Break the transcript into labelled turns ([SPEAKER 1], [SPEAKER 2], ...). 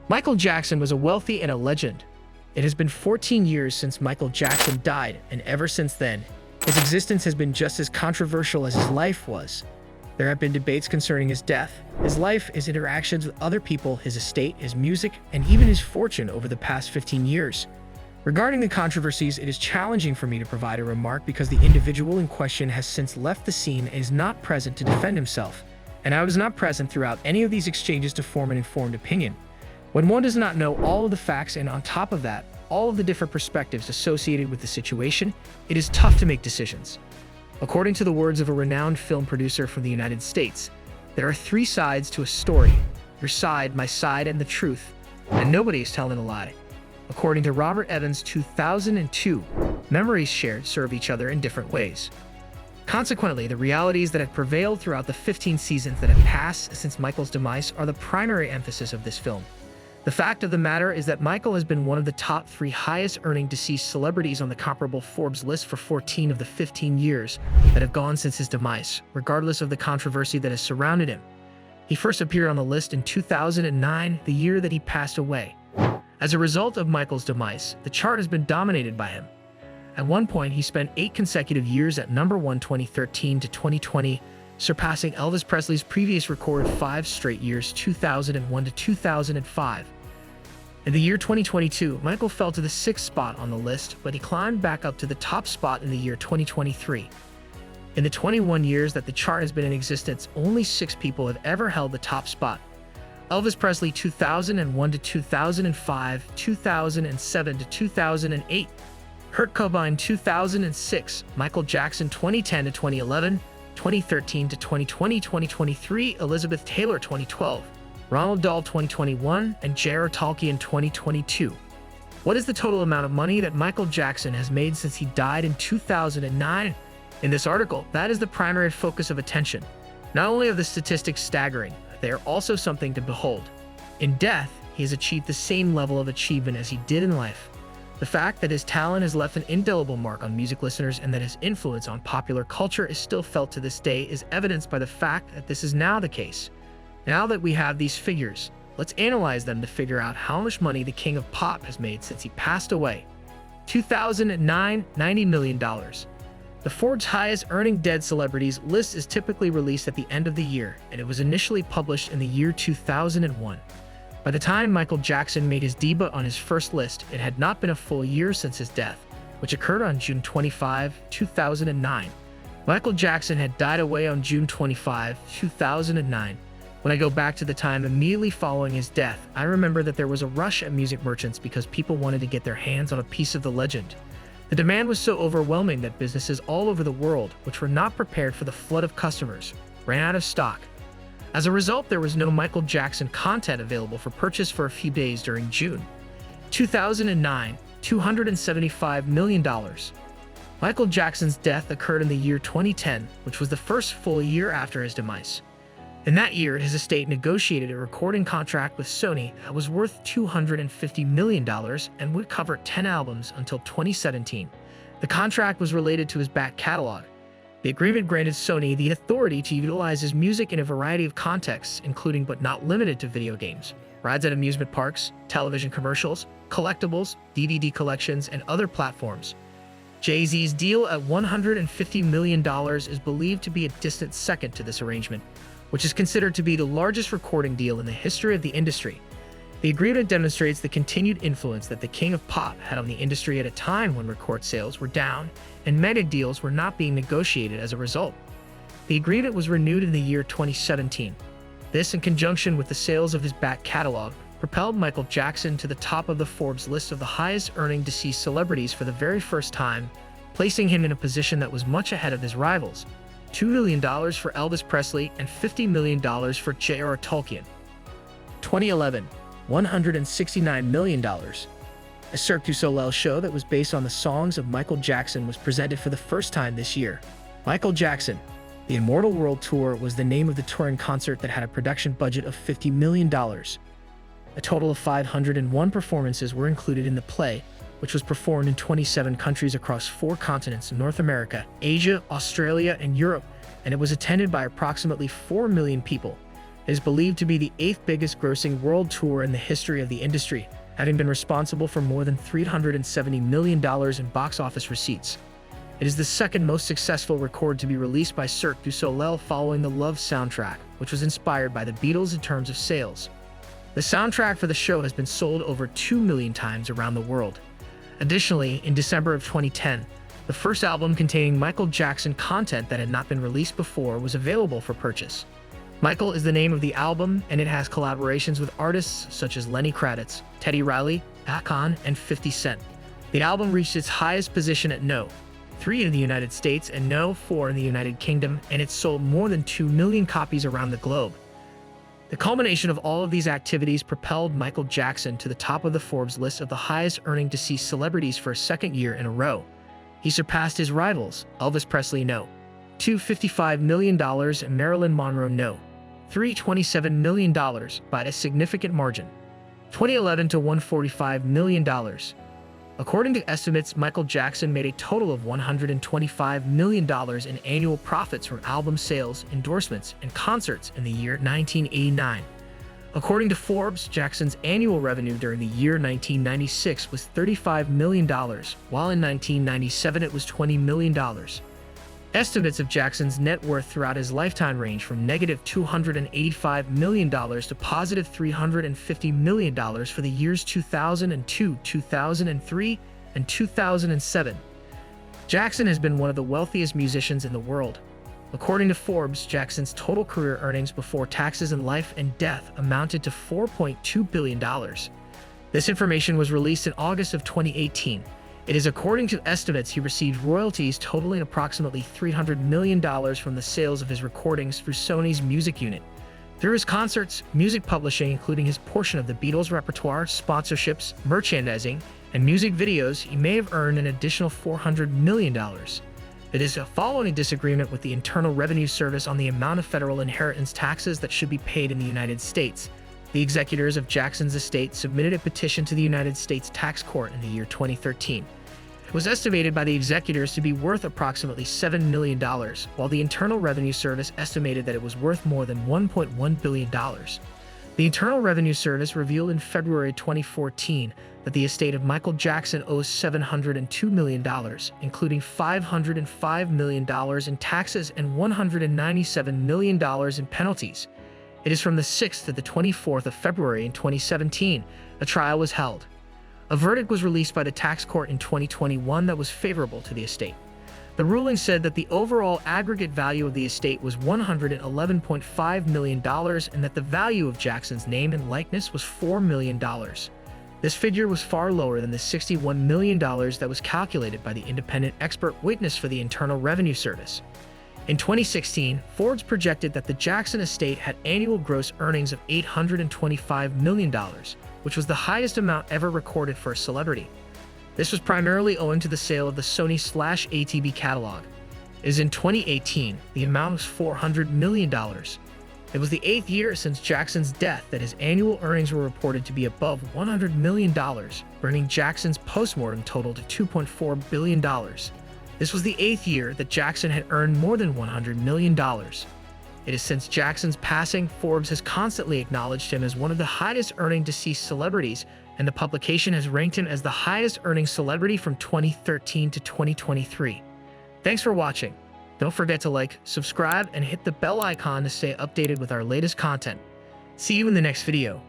[SPEAKER 1] Michael Jackson was a wealthy and a legend. It has been 14 years since Michael Jackson died, and ever since then, his existence has been just as controversial as his life was. There have been debates concerning his death, his life, his interactions with other people, his estate, his music, and even his fortune over the past 15 years. Regarding the controversies, it is challenging for me to provide a remark because the individual in question has since left the scene and is not present to defend himself, and I was not present throughout any of these exchanges to form an informed opinion. When one does not know all of the facts and on top of that, all of the different perspectives associated with the situation, it is tough to make decisions. According to the words of a renowned film producer from the United States, there are three sides to a story: your side, my side, and the truth, and nobody is telling a lie. According to Robert Evans' 2002, memories shared serve each other in different ways. Consequently, the realities that have prevailed throughout the 15 seasons that have passed since Michael's demise are the primary emphasis of this film. The fact of the matter is that Michael has been one of the top 3 highest-earning deceased celebrities on the comparable Forbes list for 14 of the 15 years that have gone since his demise, regardless of the controversy that has surrounded him. He first appeared on the list in 2009, the year that he passed away. As a result of Michael's demise, the chart has been dominated by him. At one point, he spent 8 consecutive years at number 1 2013 to 2020, surpassing Elvis Presley's previous record of 5 straight years 2001 to 2005. In the year 2022, Michael fell to the 6th spot on the list, but he climbed back up to the top spot in the year 2023. In the 21 years that the chart has been in existence, only 6 people have ever held the top spot. Elvis Presley 2001 to 2005, 2007 to 2008, Kurt Cobain 2006, Michael Jackson 2010 to 2011, 2013 to 2020, 2023, Elizabeth Taylor 2012, Ronald Dahl 2021, and J.R. Tolkien 2022. What is the total amount of money that Michael Jackson has made since he died in 2009? In this article, that is the primary focus of attention. Not only are the statistics staggering, they are also something to behold. In death, he has achieved the same level of achievement as he did in life. The fact that his talent has left an indelible mark on music listeners and that his influence on popular culture is still felt to this day is evidenced by the fact that this is now the case. Now that we have these figures, let's analyze them to figure out how much money the king of pop has made since he passed away. 2009, $90 million. The Forbes highest earning dead celebrities list is typically released at the end of the year, and it was initially published in the year 2001. By the time Michael Jackson made his debut on his first list, it had not been a full year since his death, which occurred on June 25, 2009. Michael Jackson had died away on June 25, 2009. When I go back to the time immediately following his death, I remember that there was a rush at music merchants because people wanted to get their hands on a piece of the legend. The demand was so overwhelming that businesses all over the world, which were not prepared for the flood of customers, ran out of stock. As a result, there was no Michael Jackson content available for purchase for a few days during June 2009, $275 million. Michael Jackson's death occurred in the year 2010, which was the first full year after his demise. In that year, his estate negotiated a recording contract with Sony that was worth $250 million and would cover 10 albums until 2017. The contract was related to his back catalog. The agreement granted Sony the authority to utilize his music in a variety of contexts, including but not limited to video games, rides at amusement parks, television commercials, collectibles, DVD collections, and other platforms. Jay-Z's deal at $150 million is believed to be a distant second to this arrangement, which is considered to be the largest recording deal in the history of the industry. The agreement demonstrates the continued influence that the king of pop had on the industry at a time when record sales were down and mega deals were not being negotiated as a result. The agreement was renewed in the year 2017. This, in conjunction with the sales of his back catalog, propelled Michael Jackson to the top of the Forbes list of the highest-earning deceased celebrities for the very first time, placing him in a position that was much ahead of his rivals: $2 million for Elvis Presley and $50 million for J.R. Tolkien. 2011, $169 million. A Cirque du Soleil show that was based on the songs of Michael Jackson was presented for the first time this year. Michael Jackson, The Immortal World Tour was the name of the touring concert that had a production budget of $50 million. A total of 501 performances were included in the play, which was performed in 27 countries across 4 continents: North America, Asia, Australia, and Europe, and it was attended by approximately 4 million people. It is believed to be the 8th biggest grossing world tour in the history of the industry, having been responsible for more than $370 million in box office receipts. It is the second most successful record to be released by Cirque du Soleil following the Love soundtrack, which was inspired by the Beatles in terms of sales. The soundtrack for the show has been sold over 2 million times around the world. Additionally, in December of 2010, the first album containing Michael Jackson content that had not been released before was available for purchase. Michael is the name of the album, and it has collaborations with artists such as Lenny Kravitz, Teddy Riley, Akon, and 50 Cent. The album reached its highest position at No. 3 in the United States and No. 4 in the United Kingdom, and it sold more than 2 million copies around the globe. The culmination of all of these activities propelled Michael Jackson to the top of the Forbes list of the highest earning deceased celebrities for a second year in a row. He surpassed his rivals, Elvis Presley No. 2 $55 million and Marilyn Monroe No. 3 $27 million by a significant margin, 2011 to $145 million. According to estimates, Michael Jackson made a total of $125 million in annual profits from album sales, endorsements, and concerts in the year 1989. According to Forbes, Jackson's annual revenue during the year 1996 was $35 million, while in 1997 it was $20 million. Estimates of Jackson's net worth throughout his lifetime range from negative $285 million to positive $350 million for the years 2002, 2003, and 2007. Jackson has been one of the wealthiest musicians in the world. According to Forbes, Jackson's total career earnings before taxes in life and death amounted to $4.2 billion. This information was released in August of 2018. It is according to estimates he received royalties totaling approximately $300 million from the sales of his recordings through Sony's music unit. Through his concerts, music publishing, including his portion of the Beatles repertoire, sponsorships, merchandising, and music videos, he may have earned an additional $400 million. It is following a disagreement with the Internal Revenue Service on the amount of federal inheritance taxes that should be paid in the United States. The executors of Jackson's estate submitted a petition to the United States Tax Court in the year 2013. It was estimated by the executors to be worth approximately $7 million, while the Internal Revenue Service estimated that it was worth more than $1.1 billion. The Internal Revenue Service revealed in February 2014 that the estate of Michael Jackson owes $702 million, including $505 million in taxes and $197 million in penalties. It is from the 6th to the 24th of February in 2017, a trial was held. A verdict was released by the tax court in 2021 that was favorable to the estate. The ruling said that the overall aggregate value of the estate was $111.5 million and that the value of Jackson's name and likeness was $4 million. This figure was far lower than the $61 million that was calculated by the independent expert witness for the Internal Revenue Service. In 2016, Forbes projected that the Jackson estate had annual gross earnings of $825 million, which was the highest amount ever recorded for a celebrity. This was primarily owing to the sale of the Sony/ATB catalog. As in 2018, the amount was $400 million. It was the 8th year since Jackson's death that his annual earnings were reported to be above $100 million, bringing Jackson's postmortem total to $2.4 billion. This was the 8th year that Jackson had earned more than $100 million. It is since Jackson's passing, Forbes has constantly acknowledged him as one of the highest earning deceased celebrities, and the publication has ranked him as the highest earning celebrity from 2013 to 2023. Thanks for watching. Don't forget to like, subscribe, and hit the bell icon to stay updated with our latest content. See you in the next video.